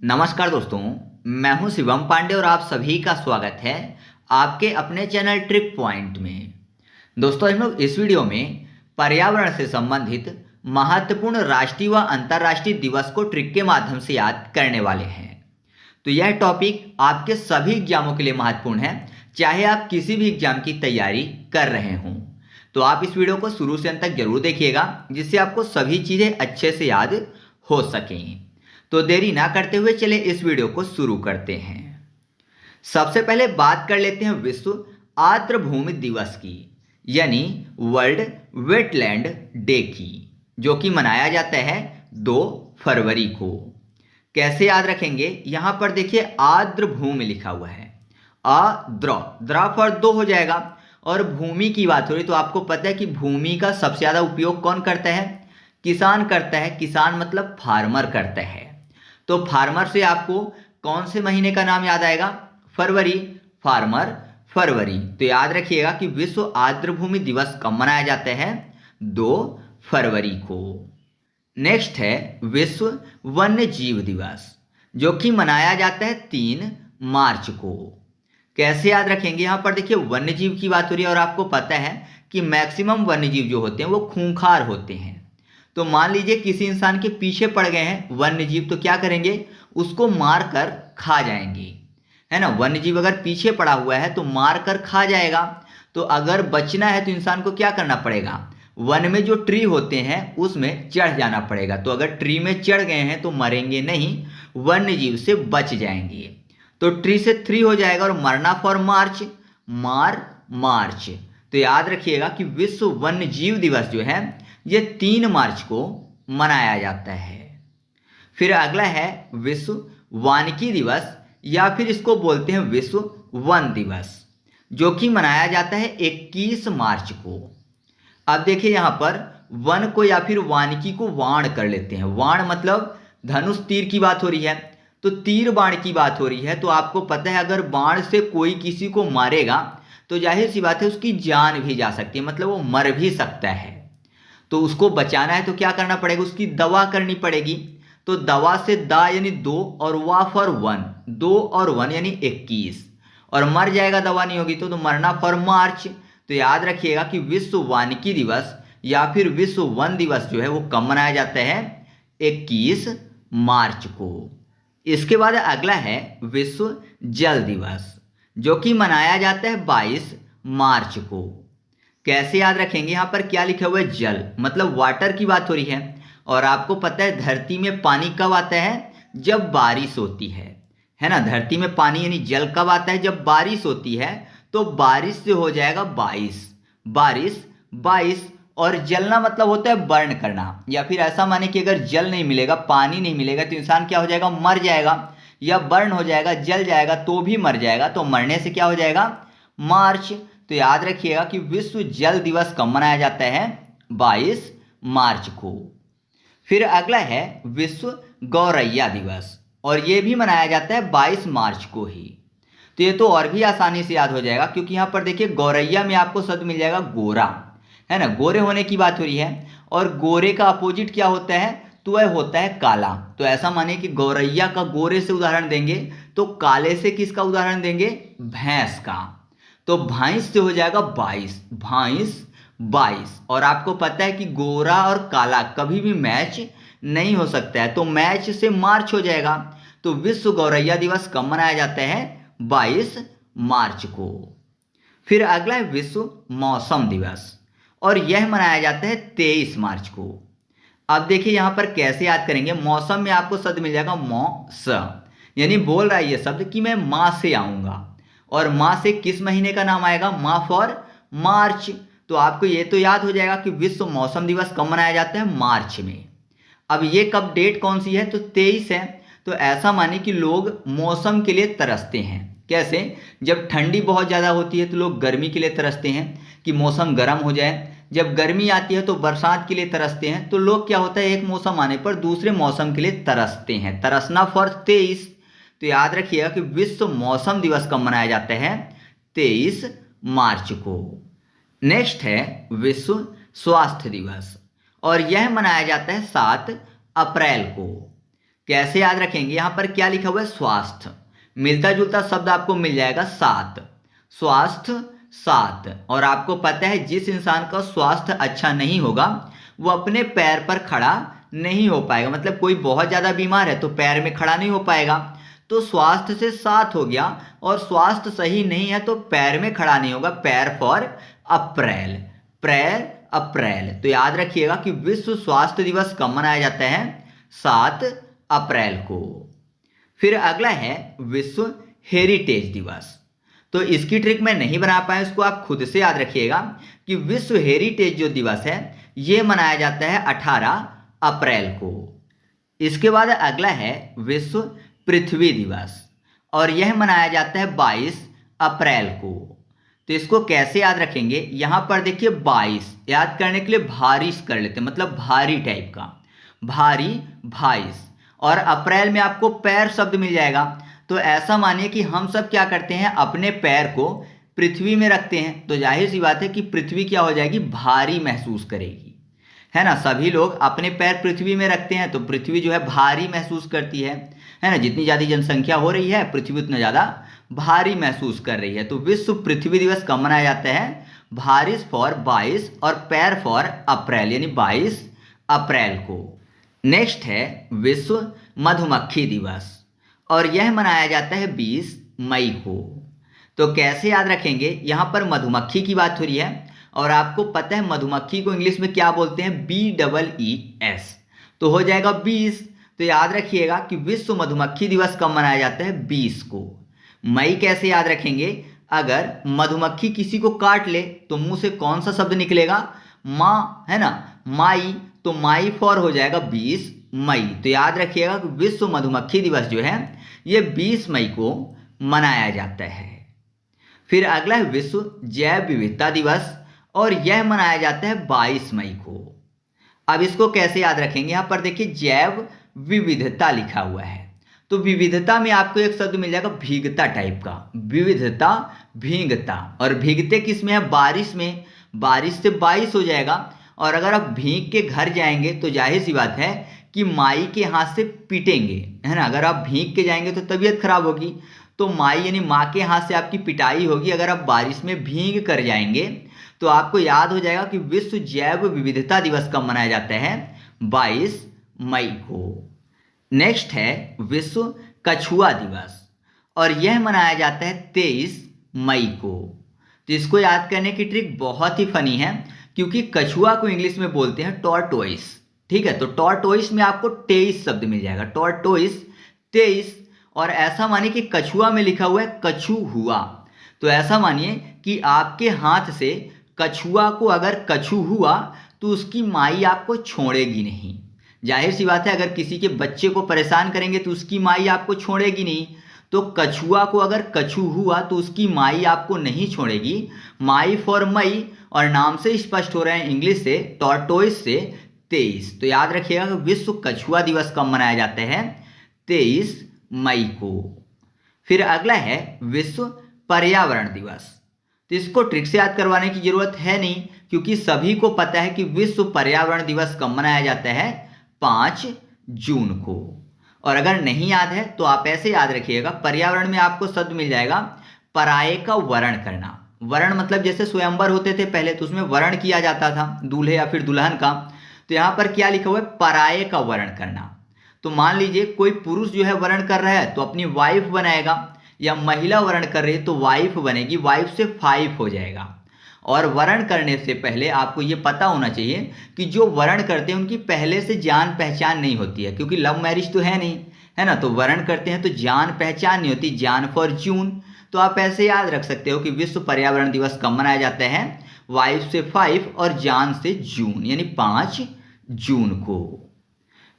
नमस्कार दोस्तों, मैं हूं शिवम पांडे और आप सभी का स्वागत है आपके अपने चैनल ट्रिक पॉइंट में। दोस्तों, हम लोग इस वीडियो में पर्यावरण से संबंधित महत्वपूर्ण राष्ट्रीय व अंतर्राष्ट्रीय दिवस को ट्रिक के माध्यम से याद करने वाले हैं। तो यह टॉपिक आपके सभी एग्जामों के लिए महत्वपूर्ण है, चाहे आप किसी भी एग्जाम की तैयारी कर रहे हों। तो आप इस वीडियो को शुरू से अंत तक जरूर देखिएगा, जिससे आपको सभी चीज़ें अच्छे से याद हो सकें। तो देरी ना करते हुए चले इस वीडियो को शुरू करते हैं। सबसे पहले बात कर लेते हैं विश्व आर्द्रभूमि दिवस की, यानी वर्ल्ड वेटलैंड डे की, जो कि मनाया जाता है 2 फरवरी को। कैसे याद रखेंगे? यहां पर देखिए आर्द्रभूमि लिखा हुआ है, द्रा फॉर 2 हो जाएगा। और भूमि की बात हो रही तो आपको पता है कि भूमि का सबसे ज्यादा उपयोग कौन करता है? किसान करता है। किसान मतलब फार्मर करता है। तो फार्मर से आपको कौन से महीने का नाम याद आएगा? फरवरी, फार्मर फरवरी। तो याद रखिएगा कि विश्व आर्द्रभूमि दिवस कब मनाया जाता है? 2 फरवरी को। नेक्स्ट है विश्व वन्य जीव दिवस, जो कि मनाया जाता है 3 मार्च को। कैसे याद रखेंगे? यहां पर देखिए वन्य जीव की बात हो रही है और आपको पता है कि मैक्सिमम वन्य जीव जो होते हैं वो खूंखार होते हैं। तो मान लीजिए किसी इंसान के पीछे पड़ गए हैं वन्य जीव, तो क्या करेंगे? उसको मार कर खा जाएंगे, है ना। वन्य जीव अगर पीछे पड़ा हुआ है तो मार कर खा जाएगा। तो अगर बचना है तो इंसान को क्या करना पड़ेगा? वन में जो ट्री होते हैं उसमें चढ़ जाना पड़ेगा। तो अगर ट्री में चढ़ गए हैं तो मरेंगे नहीं, वन्य जीव से बच जाएंगे। तो ट्री से 3 हो जाएगा और मरना फॉर मार्च, मार्च। तो याद रखिएगा कि विश्व वन्य जीव दिवस जो है ये 3 मार्च को मनाया जाता है। फिर अगला है विश्व वानिकी दिवस, या फिर इसको बोलते हैं विश्व वन दिवस, जो कि मनाया जाता है 21 मार्च को। अब देखिए यहां पर वन को या फिर वानिकी को वाण कर लेते हैं। वाण मतलब धनुष तीर की बात हो रही है, तो तीर बाण की बात हो रही है। तो आपको पता है अगर बाण से कोई किसी को मारेगा तो जाहिर सी बात है उसकी जान भी जा सकती है, मतलब वो मर भी सकता है। तो उसको बचाना है तो क्या करना पड़ेगा? उसकी दवा करनी पड़ेगी। तो दवा से दा यानी 2 और वा फॉर 1, 2 और 1 यानी 21, और मर जाएगा दवा नहीं होगी तो मरना फॉर मार्च। तो याद रखिएगा कि विश्व वानिकी दिवस या फिर विश्व वन दिवस जो है वो कब मनाया जाता है? 21 मार्च को। इसके बाद अगला है विश्व जल दिवस, जो कि मनाया जाता है 22 मार्च को। कैसे याद रखेंगे? यहां पर क्या लिखा हुआ है? जल मतलब वाटर की बात हो रही है। और आपको पता है धरती में पानी कब आता है? जब बारिश होती है ना। धरती में पानी यानी जल कब आता है? जब बारिश होती है। तो बारिश से हो जाएगा 22, बारिश 22। और जलना मतलब होता है बर्न करना, या फिर ऐसा माने कि अगर जल नहीं मिलेगा, पानी नहीं मिलेगा तो इंसान क्या हो जाएगा? मर जाएगा, या बर्न हो जाएगा, जल जाएगा तो भी मर जाएगा। तो मरने से क्या हो जाएगा? मार्च। तो याद रखिएगा कि विश्व जल दिवस कब मनाया जाता है? 22 मार्च को। फिर अगला है विश्व गौरैया दिवस, और यह भी मनाया जाता है 22 मार्च को ही। तो ये तो और भी आसानी से याद हो जाएगा, क्योंकि यहां पर देखिए गौरैया में आपको शब्द मिल जाएगा गोरा, है ना। गोरे होने की बात हो रही है, और गोरे का अपोजिट क्या होता है? तो वह होता है काला। तो ऐसा माने कि गौरैया का गोरे से उदाहरण देंगे तो काले से किसका उदाहरण देंगे? भैंस का। तो भैंस से हो जाएगा 22, भैंस 22। और आपको पता है कि गोरा और काला कभी भी मैच नहीं हो सकता है, तो मैच से मार्च हो जाएगा। तो विश्व गौरैया दिवस कब मनाया जाता है? 22 मार्च को। फिर अगला है विश्व मौसम दिवस, और यह मनाया जाता है 23 मार्च को। अब देखिए यहां पर कैसे याद करेंगे? मौसम में आपको शब्द मिल जाएगा मौस, यानी बोल रहा है ये शब्द कि मैं मां से आऊंगा। और मां से किस महीने का नाम आएगा? मां फॉर मार्च। तो आपको ये तो याद हो जाएगा कि विश्व मौसम दिवस कब मनाया जाता है? मार्च में। अब ये कब डेट कौन सी है? तो 23 है। तो ऐसा माने कि लोग मौसम के लिए तरसते हैं। कैसे? जब ठंडी बहुत ज़्यादा होती है तो लोग गर्मी के लिए तरसते हैं कि मौसम गर्म हो जाए। जब गर्मी आती है तो बरसात के लिए तरसते हैं। तो लोग क्या होता है, एक मौसम आने पर दूसरे मौसम के लिए तरसते हैं। तरसना फॉर 23। तो याद रखिएगा कि विश्व मौसम दिवस कब मनाया जाता है? 23 मार्च को। नेक्स्ट है विश्व स्वास्थ्य दिवस, और यह मनाया जाता है 7 अप्रैल को। कैसे याद रखेंगे, यहाँ पर क्या लिखा हुआ है, स्वास्थ्य, मिलता जुलता शब्द आपको मिल जाएगा सात, स्वास्थ्य सात। और आपको पता है जिस इंसान का स्वास्थ्य अच्छा नहीं होगा वो अपने पैर पर खड़ा नहीं हो पाएगा, मतलब कोई बहुत ज्यादा बीमार है तो पैर में खड़ा नहीं हो पाएगा, तो स्वास्थ्य से सात हो गया, और स्वास्थ्य सही नहीं है तो पैर में खड़ा नहीं होगा, पैर फॉर अप्रैल, पैर अप्रैल। तो याद रखिएगा कि विश्व स्वास्थ्य दिवस कब मनाया जाता है, 7 अप्रैल को। फिर अगला है विश्व हेरिटेज दिवस। तो इसकी ट्रिक मैं नहीं बना पाया, इसको आप खुद से याद रखिएगा कि विश्व हेरिटेज जो दिवस है ये मनाया जाता है 18 अप्रैल को। इसके बाद अगला है विश्व पृथ्वी दिवस, और यह मनाया जाता है 22 अप्रैल को। तो इसको कैसे याद रखेंगे, यहां पर देखिए 22 याद करने के लिए भारी कर लेते हैं, मतलब भारी टाइप का, भारी 22, और अप्रैल में आपको पैर शब्द मिल जाएगा। तो ऐसा मानिए कि हम सब क्या करते हैं, अपने पैर को पृथ्वी में रखते हैं, तो जाहिर सी बात है कि पृथ्वी क्या हो जाएगी, भारी महसूस करेगी, है ना। सभी लोग अपने पैर पृथ्वी में रखते हैं तो पृथ्वी जो है भारी महसूस करती है ना। जितनी ज़्यादा जनसंख्या हो रही है पृथ्वी उतना ज़्यादा भारी महसूस कर रही है। तो विश्व पृथ्वी दिवस कब मनाया जाता है, भारिस फॉर 22 और पैर फॉर अप्रैल, यानी 22 अप्रैल को। नेक्स्ट है विश्व मधुमक्खी दिवस, और यह मनाया जाता है 20 मई को। तो कैसे याद रखेंगे, यहाँ पर मधुमक्खी की बात हो रही है, और आपको पता है मधुमक्खी को इंग्लिश में क्या बोलते हैं, BEES, तो हो जाएगा 20। तो याद रखिएगा कि विश्व मधुमक्खी दिवस कब मनाया जाता है, 20 को। मई कैसे याद रखेंगे, अगर मधुमक्खी किसी को काट ले तो मुंह से कौन सा शब्द निकलेगा, माँ, है ना, माई, तो माई फॉर हो जाएगा 20 मई। तो याद रखिएगा कि विश्व मधुमक्खी दिवस जो है ये 20 मई को मनाया जाता है। फिर अगला है विश्व जैव विविधता दिवस, और यह मनाया जाता है 22 मई को। अब इसको कैसे याद रखेंगे, यहाँ पर देखिए जैव विविधता लिखा हुआ है, तो विविधता में आपको एक शब्द मिल जाएगा भीगता टाइप का, विविधता भीगता, और भीगते किस में है, बारिश में, बारिश से 22 हो जाएगा। और अगर आप भीग के घर जाएंगे तो जाहिर सी बात है कि माई के हाथ से पीटेंगे, है ना। अगर आप भीग के जाएंगे तो तबीयत खराब होगी, तो माई यानी माँ के हाथ से आपकी पिटाई होगी। अगर आप बारिश में भीग कर जाएंगे तो आपको याद हो जाएगा कि विश्व जैव विविधता दिवस कब मनाया जाता है, 22 मई को। नेक्स्ट है विश्व कछुआ दिवस, और यह मनाया जाता है 23 मई को। तो इसको याद करने की ट्रिक बहुत ही फनी है, क्योंकि कछुआ को इंग्लिश में बोलते हैं टॉर्टोइस, ठीक है। तो टॉर्टोइस में आपको 23 शब्द मिल जाएगा, टॉर्टोइस 23, और ऐसा मानिए कि कछुआ में लिखा हुआ है कछु हुआ, तो ऐसा मानिए कि आपके हाथ से कछुआ को अगर कछु हुआ तो उसकी माई आपको छोड़ेगी नहीं। जाहिर सी बात है अगर किसी के बच्चे को परेशान करेंगे तो उसकी माई आपको छोड़ेगी नहीं, तो कछुआ को अगर कछु हुआ तो उसकी माई आपको नहीं छोड़ेगी, माई फॉर मई, और नाम से स्पष्ट हो रहे हैं इंग्लिश से, टॉर्टोइस से 23। तो याद रखिएगा कि विश्व कछुआ दिवस कब मनाया जाता है, 23 मई को। फिर अगला है विश्व पर्यावरण दिवस। तो इसको ट्रिक से याद करवाने की जरूरत है नहीं, क्योंकि सभी को पता है कि विश्व पर्यावरण दिवस कब मनाया जाता है, 5 जून को। और अगर नहीं याद है तो आप ऐसे याद रखिएगा, पर्यावरण में आपको शब्द मिल जाएगा पराये का वरण करना। वरण मतलब जैसे स्वयंवर होते थे पहले तो उसमें वरण किया जाता था दूल्हे या फिर दुल्हन का, तो यहाँ पर क्या लिखा हुआ है, पराये का वरण करना। तो मान लीजिए कोई पुरुष जो है वरण कर रहा है तो अपनी वाइफ बनाएगा, या महिला वरण कर रही है तो वाइफ बनेगी, वाइफ से 5 हो जाएगा। और वरण करने से पहले आपको ये पता होना चाहिए कि जो वरण करते हैं उनकी पहले से जान पहचान नहीं होती है, क्योंकि लव मैरिज तो है नहीं, है ना। तो वरण करते हैं तो जान पहचान नहीं होती, जान फॉर जून। तो आप ऐसे याद रख सकते हो कि विश्व पर्यावरण दिवस कब मनाया जाता है, वाइफ से 5 और जान से जून, यानी 5 जून को।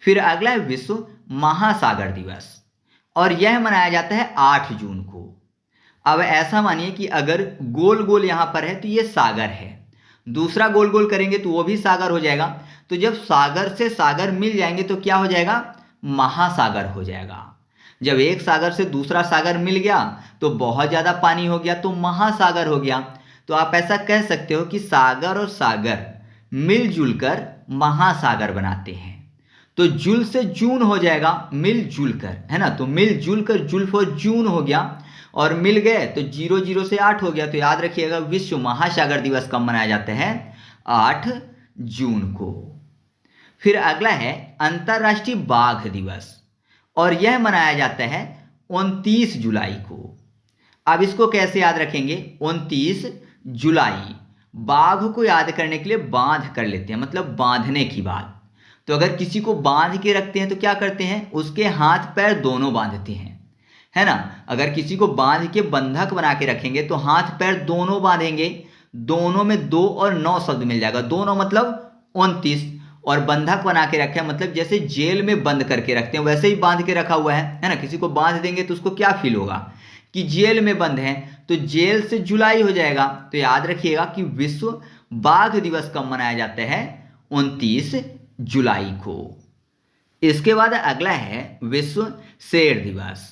फिर अगला है विश्व महासागर दिवस, और यह मनाया जाता है 8 जून को। अब ऐसा मानिए कि अगर गोल गोल यहाँ पर है तो ये सागर है, दूसरा गोल गोल करेंगे तो वो भी सागर हो जाएगा। तो जब सागर से सागर मिल जाएंगे तो क्या हो जाएगा, महासागर हो जाएगा। जब एक सागर से दूसरा सागर मिल गया तो बहुत ज़्यादा पानी हो गया तो महासागर हो गया। तो आप ऐसा कह सकते हो कि सागर और सागर मिलजुल कर महासागर बनाते हैं। तो जुल से जून हो जाएगा मिलजुल कर, है ना। तो मिलजुल कर जुल फॉर जून हो गया और मिल गए तो 0 0 से 8 हो गया। तो याद रखिएगा विश्व महासागर दिवस कब मनाया जाता है? 8 जून को। फिर अगला है अंतर्राष्ट्रीय बाघ दिवस और यह मनाया जाता है 29 जुलाई को। अब इसको कैसे याद रखेंगे? 29 जुलाई, बाघ को याद करने के लिए बांध कर लेते हैं, मतलब बांधने की बात। तो अगर किसी को बांध के रखते हैं तो क्या करते हैं? उसके हाथ पैर दोनों बांधते हैं, है ना। अगर किसी को बांध के बंधक बना के रखेंगे तो हाथ पैर दोनों बांधेंगे, दोनों में 2 और 9 शब्द मिल जाएगा। दोनों मतलब 29 और बंधक बना के रखे मतलब जैसे जेल में बंद करके रखते हैं वैसे ही बांध के रखा हुआ है ना। किसी को बांध देंगे तो उसको क्या फील होगा कि जेल में बंद है, तो जेल से जुलाई हो जाएगा। तो याद रखिएगा कि विश्व बाघ दिवस कब मनाया जाता है? 29 जुलाई को। इसके बाद अगला है विश्व शेर दिवस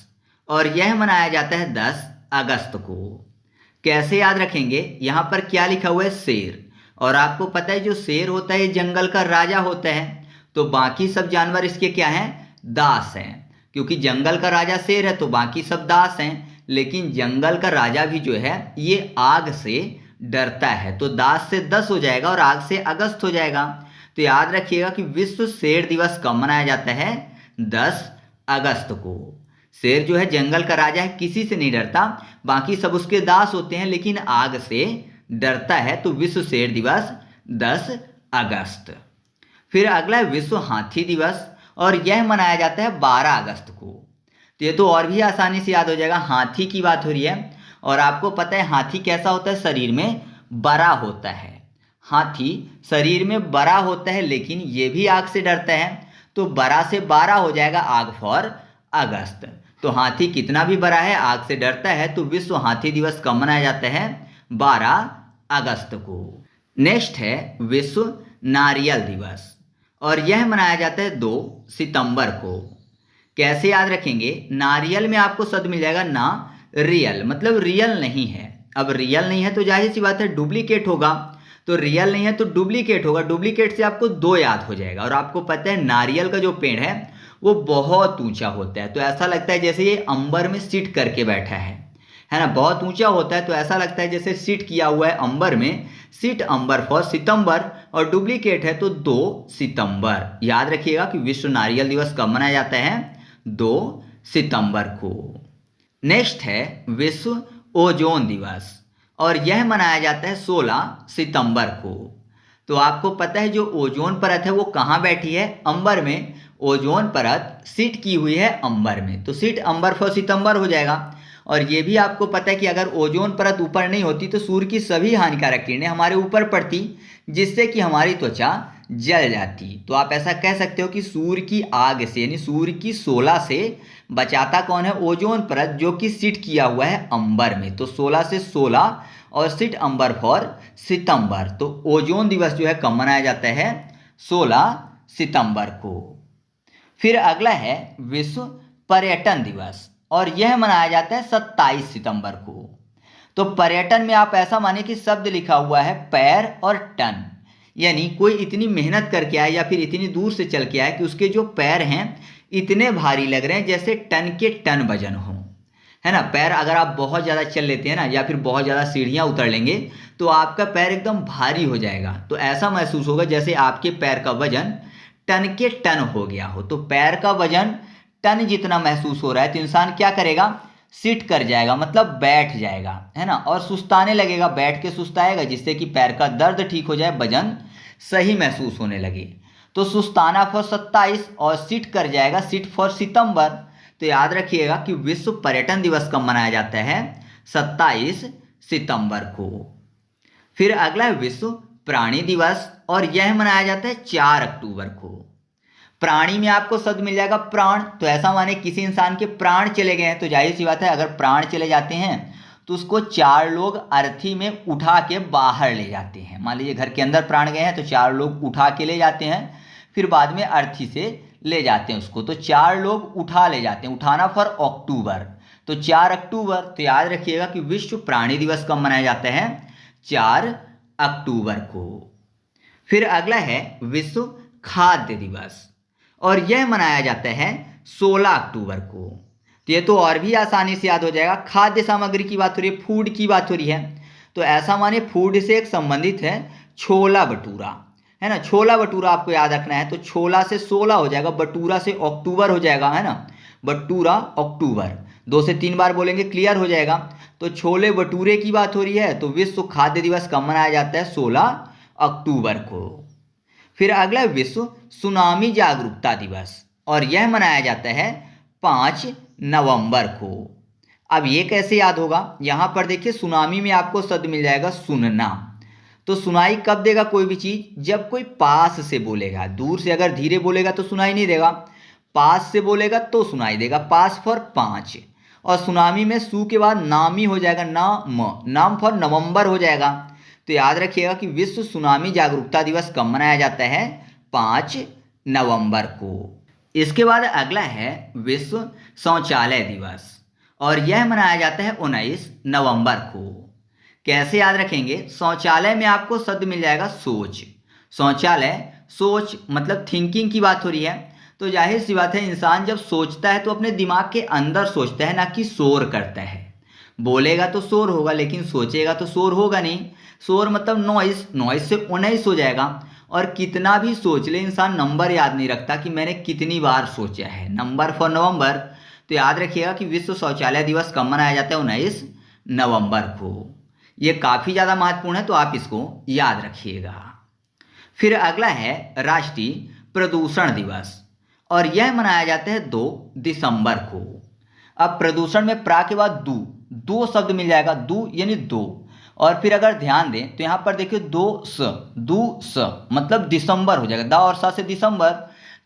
और यह मनाया जाता है 10 अगस्त को। कैसे याद रखेंगे? यहाँ पर क्या लिखा हुआ है? शेर। और आपको पता है जो शेर होता है ये जंगल का राजा होता है, तो बाकी सब जानवर इसके क्या हैं? दास हैं। क्योंकि जंगल का राजा शेर है तो बाकी सब दास हैं, लेकिन जंगल का राजा भी जो है ये आग से डरता है, तो दास से 10 हो जाएगा और आग से अगस्त हो जाएगा। तो याद रखिएगा कि विश्व शेर दिवस कब मनाया जाता है? 10 अगस्त को। शेर जो है जंगल का राजा है, किसी से नहीं डरता, बाकी सब उसके दास होते हैं लेकिन आग से डरता है, तो विश्व शेर दिवस 10 अगस्त। फिर अगला है विश्व हाथी दिवस और यह मनाया जाता है 12 अगस्त को। तो ये तो और भी आसानी से याद हो जाएगा, हाथी की बात हो रही है। और आपको पता है हाथी कैसा होता है? शरीर में बड़ा होता है। हाथी शरीर में बड़ा होता है लेकिन ये भी आग से डरता है, तो 12 से 12 हो जाएगा आग फॉर अगस्त। तो हाथी कितना भी बड़ा है आग से डरता है, तो विश्व हाथी दिवस कब मनाया जाता है? 12 अगस्त को। नेक्स्ट है विश्व नारियल दिवस और यह मनाया जाता है 2 सितंबर को। कैसे याद रखेंगे? नारियल में आपको शब्द मिल जाएगा ना रियल, मतलब रियल नहीं है। अब रियल नहीं है तो जाहिर सी बात है डुप्लीकेट होगा, तो रियल नहीं है तो डुप्लीकेट होगा। डुप्लीकेट से आपको 2 याद हो जाएगा। और आपको पता है नारियल का जो पेड़ है वो बहुत ऊंचा होता है, तो ऐसा लगता है जैसे ये अंबर में सिट करके बैठा है ना। बहुत ऊंचा होता है तो ऐसा लगता है जैसे सिट किया हुआ है अंबर में, सिट अंबर फॉर सितंबर। और डुप्लीकेट है तो 2 सितंबर। याद रखिएगा कि विश्व नारियल दिवस कब मनाया जाता है? 2 सितंबर को। नेक्स्ट है विश्व ओजोन दिवस और यह मनाया जाता है 16 सितंबर को। तो आपको पता है जो ओजोन परत है वो कहाँ बैठी है? अंबर में। ओजोन परत सिट की हुई है अंबर में, तो सिट अंबर फॉर सितंबर हो जाएगा। और ये भी आपको पता है कि अगर ओजोन परत ऊपर नहीं होती तो सूर्य की सभी हानिकारक किरणें हमारे ऊपर पड़ती, जिससे कि हमारी त्वचा जल जाती। तो आप ऐसा कह सकते हो कि सूर्य की आग से यानी सूर्य की 16 से बचाता कौन है? ओजोन परत, जो कि सिट किया हुआ है अंबर में। तो 16 से 16 और सिट अंबर फॉर सितंबर। तो ओजोन दिवस जो है कब मनाया जाता है? 16 सितंबर को। फिर अगला है विश्व पर्यटन दिवस और यह मनाया जाता है 27 सितंबर को। तो पर्यटन में आप ऐसा मानिए कि शब्द लिखा हुआ है पैर और टन, यानी कोई इतनी मेहनत करके आए या फिर इतनी दूर से चल के आए कि उसके जो पैर हैं इतने भारी लग रहे हैं जैसे टन के टन वजन हो, है ना। पैर अगर आप बहुत ज़्यादा चल लेते हैं ना या फिर बहुत ज़्यादा सीढ़ियाँ उतर लेंगे तो आपका पैर एकदम भारी हो जाएगा। तो ऐसा महसूस होगा जैसे आपके पैर का वजन टन के टन हो गया हो। तो पैर का वजन टन जितना महसूस हो रहा है तो इंसान क्या करेगा? सिट कर जाएगा, मतलब बैठ जाएगा, है ना। और सुस्ताने लगेगा, बैठ के सुस्ताएगा, जिससे कि पैर का दर्द ठीक हो जाए, वजन सही महसूस होने लगे। तो सुस्ताना फॉर 27 और सिट कर जाएगा, सिट फॉर सितंबर। तो याद रखिएगा कि विश्व पर्यटन दिवस कब मनाया जाता है? 27 सितंबर को। फिर अगला है विश्व प्राणी दिवस और यह मनाया जाता है 4 अक्टूबर को। प्राणी में आपको शब्द मिल जाएगा प्राण, तो ऐसा माने किसी इंसान के प्राण चले गए हैं, तो जाहिर सी बात है अगर प्राण चले जाते हैं तो उसको 4 लोग अर्थी में उठा के बाहर ले जाते हैं। मान लीजिए घर के अंदर प्राण गए हैं तो 4 लोग उठा के ले जाते हैं, फिर बाद में अर्थी से ले जाते हैं उसको। तो 4 लोग उठा ले जाते हैं, उठाना फॉर अक्टूबर। तो 4 अक्टूबर। तो याद रखिएगा कि विश्व प्राणी दिवस कब मनाया जाता है? 4 अक्टूबर को। फिर अगला है विश्व खाद्य दिवस और यह मनाया जाता है 16 अक्टूबर को। तो ये तो और भी आसानी से याद हो जाएगा। खाद्य सामग्री की बात हो रही है, फूड की बात हो रही है, तो ऐसा माने फूड से एक संबंधित है छोला भटूरा, है ना। छोला भटूरा आपको याद रखना है। तो छोला से 16 हो जाएगा, भटूरा से अक्टूबर हो जाएगा, है ना। भटूरा अक्टूबर, 2 से 3 बार बोलेंगे क्लियर हो जाएगा। तो छोले भटूरे की बात हो रही है, तो विश्व खाद्य दिवस कब मनाया जाता है? 16 अक्टूबर को। फिर अगला विश्व सुनामी जागरूकता दिवस, और यह मनाया जाता है 5 नवंबर को। अब ये कैसे याद होगा? यहाँ पर देखिए सुनामी में आपको शब्द मिल जाएगा सुनना। तो सुनाई कब देगा कोई भी चीज? जब कोई पास से बोलेगा। दूर से अगर धीरे बोलेगा तो सुनाई नहीं देगा, पास से बोलेगा तो सुनाई देगा। पास फॉर 5, और सुनामी में सु के बाद नाम ही हो जाएगा, नाम फॉर नवंबर हो जाएगा। तो याद रखिएगा कि विश्व सुनामी जागरूकता दिवस कब मनाया जाता है? 5 नवंबर को। इसके बाद अगला है विश्व शौचालय दिवस, और यह मनाया जाता है 19 नवंबर को। कैसे याद रखेंगे? शौचालय में आपको शब्द मिल जाएगा सोच। शौचालय, सोच मतलब थिंकिंग की बात हो रही है। तो जाहिर सी बात है, इंसान जब सोचता है तो अपने दिमाग के अंदर सोचता है, ना कि शोर करता है। बोलेगा तो शोर होगा, लेकिन सोचेगा तो शोर होगा नहीं। शोर मतलब नॉइस, नॉइस से 19 हो जाएगा। और कितना भी सोच ले इंसान, नंबर याद नहीं रखता कि मैंने कितनी बार सोचा है, नंबर फॉर नवंबर। तो याद रखिएगा कि विश्व शौचालय दिवस कब मनाया जाता है? 19 नवंबर को। ये काफ़ी ज़्यादा महत्वपूर्ण है, तो आप इसको याद रखिएगा। फिर अगला है राष्ट्रीय प्रदूषण दिवस, और यह मनाया जाता है 2 दिसंबर को। अब प्रदूषण में प्रा के बाद दो शब्द मिल जाएगा, दू यानी 2। और फिर अगर ध्यान दें तो यहाँ पर देखिए 2 स मतलब दिसंबर हो जाएगा, द और सा से दिसंबर।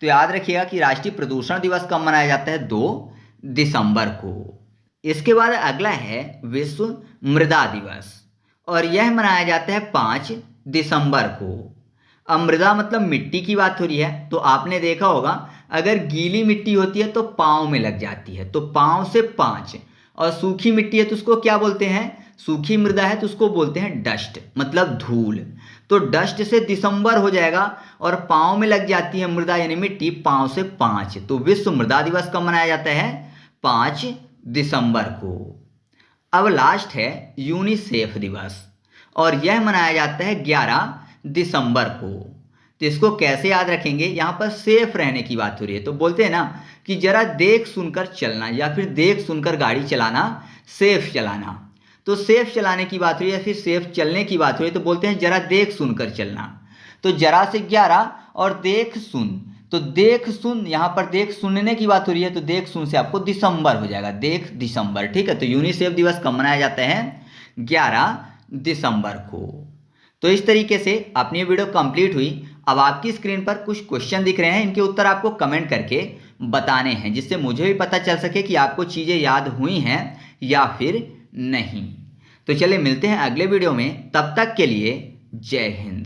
तो याद रखिएगा कि राष्ट्रीय प्रदूषण दिवस कब मनाया जाता है? 2 दिसंबर को। इसके बाद अगला है विश्व मृदा दिवस, और यह मनाया जाता है 5 दिसंबर को। अब मृदा मतलब मिट्टी की बात हो रही है। तो आपने देखा होगा, अगर गीली मिट्टी होती है तो पाँव में लग जाती है, तो पाँव से 5। और सूखी मिट्टी है तो उसको क्या बोलते हैं? सूखी मृदा है तो उसको बोलते हैं डस्ट, मतलब धूल। तो डस्ट से दिसंबर हो जाएगा, और पाँव में लग जाती है मृदा यानी मिट्टी, पाँव से 5। तो विश्व मृदा दिवस कब मनाया जाता है? 5 दिसंबर को। अब लास्ट है यूनिसेफ दिवस, और यह मनाया जाता है 11 दिसंबर को। तो इसको कैसे याद रखेंगे? यहाँ पर सेफ रहने की बात हो रही है, तो बोलते हैं ना कि जरा देख सुनकर चलना, या फिर देख सुनकर गाड़ी चलाना, सेफ चलाना। तो सेफ चलाने की बात हो रही है या फिर सेफ चलने की बात हो रही है, तो बोलते हैं जरा देख सुनकर चलना। तो जरा से 11 और देख सुन, तो देख सुन, यहाँ पर देख सुनने की बात हो रही है, तो देख सुन से आपको दिसंबर हो जाएगा, देख दिसंबर, ठीक है। तो यूनिसेफ दिवस कब मनाया जाता है? 11 दिसंबर को। तो इस तरीके से अपनी वीडियो कंप्लीट हुई। अब आपकी स्क्रीन पर कुछ क्वेश्चन दिख रहे हैं, इनके उत्तर आपको कमेंट करके बताने हैं, जिससे मुझे भी पता चल सके कि आपको चीज़ें याद हुई हैं या फिर नहीं। तो चलिए मिलते हैं अगले वीडियो में, तब तक के लिए जय हिंद।